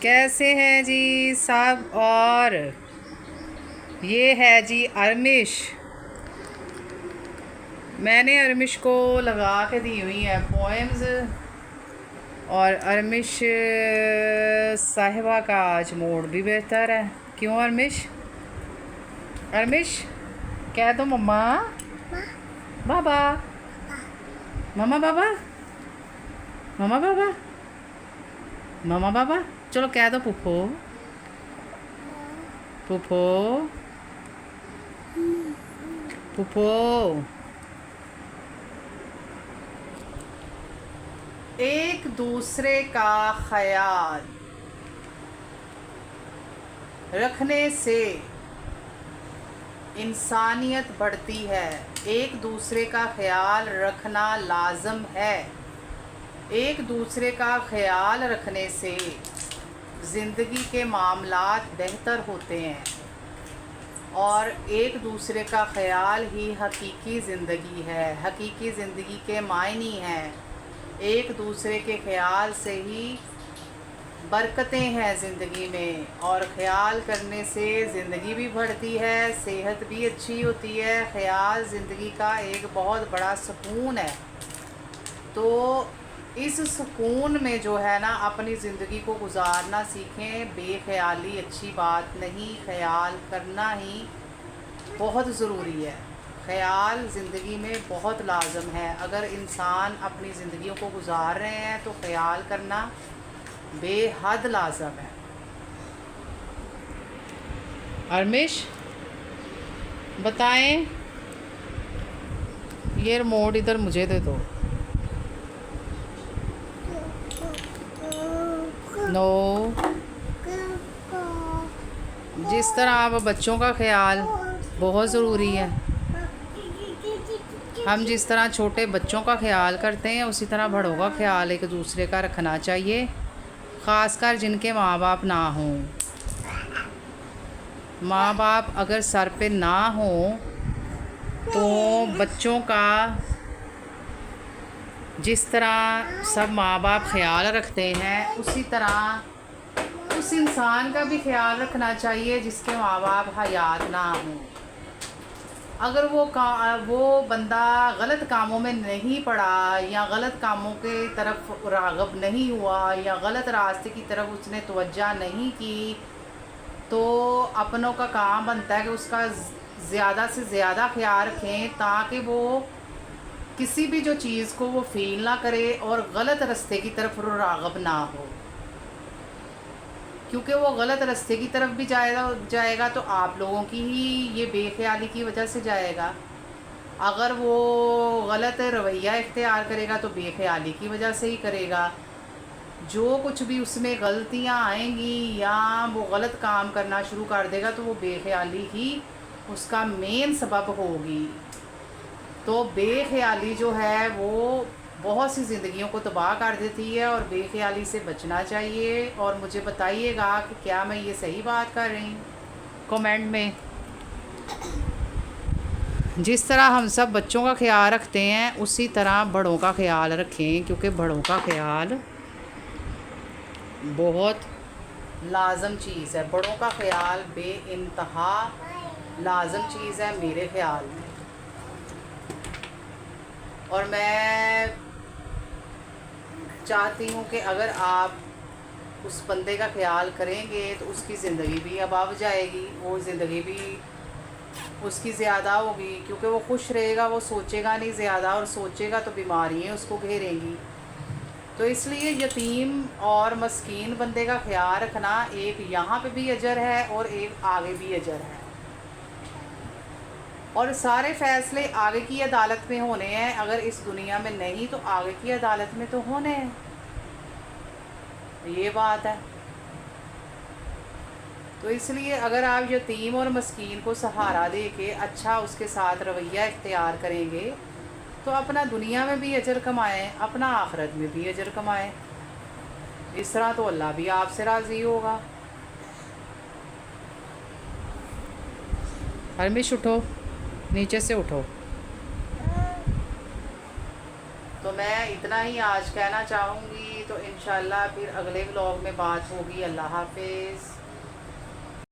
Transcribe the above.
कैसे हैं जी सब। और ये है जी अरमिश। मैंने अरमिश को लगा के दी हुई है पोएम्स। और अरमिश साहिबा का आज मूड भी बेहतर है। क्यों अरमिश? अरमिश कह दो मम्मा बाबा, मम्मा बाबा, मम्मा बाबा, मम्मा बाबा। चलो कह दो पुप्पो, पुप्पो, पुप्पो। एक दूसरे का ख्याल रखने से इंसानियत बढ़ती है। एक दूसरे का ख्याल रखना लाजम है। एक दूसरे का ख्याल रखने से ज़िंदगी के मामलात बेहतर होते हैं और एक दूसरे का ख्याल ही हकीकी ज़िंदगी है। हकीकी ज़िंदगी के मायने हैं। एक दूसरे के ख्याल से ही बरकतें हैं ज़िंदगी में, और ख़याल करने से ज़िंदगी भी बढ़ती है, सेहत भी अच्छी होती है। ख़याल ज़िंदगी का एक बहुत बड़ा सुकून है। तो इस सुकून में जो है ना, अपनी ज़िंदगी को गुजारना सीखें। बेख्याली अच्छी बात नहीं, ख़याल करना ही बहुत ज़रूरी है। ख़याल ज़िंदगी में बहुत लाजम है। अगर इंसान अपनी ज़िंदगियों को गुजार रहे हैं तो ख़याल करना बेहद लाजम है। अरमिश बताएं। ये रिमोट इधर मुझे दे दो। नो, जिस तरह आप बच्चों का ख्याल बहुत ज़रूरी है, हम जिस तरह छोटे बच्चों का ख्याल करते हैं उसी तरह बड़ों का ख्याल एक दूसरे का रखना चाहिए, ख़ासकर जिनके माँ बाप ना हों। माँ बाप अगर सर पे ना हों तो बच्चों का जिस तरह सब माँ बाप ख्याल रखते हैं उसी तरह उस इंसान का भी ख्याल रखना चाहिए जिसके माँ बाप हयात ना हों। अगर वो बंदा गलत कामों में नहीं पड़ा या गलत कामों के तरफ राग़िब नहीं हुआ या गलत रास्ते की तरफ उसने तवज्जो नहीं की, तो अपनों का काम बनता है कि उसका ज़्यादा से ज़्यादा ख्याल रखें ताकि वो किसी भी जो चीज़ को वो फ़ील ना करे और गलत रास्ते की तरफ राग़िब ना हो। क्योंकि वो गलत रास्ते की तरफ भी जाएगा तो आप लोगों की ही ये बेख्याली की वजह से जाएगा। अगर वो गलत रवैया इख्तियार करेगा तो बेख्याली की वजह से ही करेगा। जो कुछ भी उसमें गलतियाँ आएंगी या वो गलत काम करना शुरू कर देगा तो वो बेख्याली ही उसका मेन सबब होगी। तो बेख्याली जो है वो बहुत सी ज़िंदगियों को तबाह कर देती है और बेख्याली से बचना चाहिए। और मुझे बताइएगा कि क्या मैं ये सही बात कर रही हूँ कमेंट में। जिस तरह हम सब बच्चों का ख्याल रखते हैं उसी तरह बड़ों का ख्याल रखें, क्योंकि बड़ों का ख्याल बहुत लाजम चीज़ है। बड़ों का ख्याल बेइंतहा लाजम चीज़ है मेरे ख्याल में। और मैं चाहती हूँ कि अगर आप उस बंदे का ख्याल करेंगे तो उसकी ज़िंदगी भी अब जाएगी, वो ज़िंदगी भी उसकी ज़्यादा होगी। क्योंकि वो खुश रहेगा, वो सोचेगा नहीं ज़्यादा, और सोचेगा तो बीमारियाँ उसको घेरेंगी। तो इसलिए यतीम और मस्कीन बंदे का ख्याल रखना एक यहाँ पे भी अजर है और एक आगे भी अजर है। और सारे फ़ैसले आगे की अदालत में होने हैं। अगर इस दुनिया में नहीं तो आगे की अदालत में तो होने हैं। ये बात है। तो इसलिए अगर आप यतीम और मस्कीन को सहारा दे के अच्छा उसके साथ रवैया इख्तियार करेंगे तो अपना दुनिया में भी अजर कमाएं, अपना आखिरत में भी अजर कमाएं। इस तरह तो अल्लाह भी आपसे राज़ी होगा। हरमिश उठो, नीचे से उठो। तो मैं इतना ही आज कहना चाहूँगी, तो इंशाल्लाह फिर अगले व्लॉग में बात होगी। अल्लाह हाफिज़।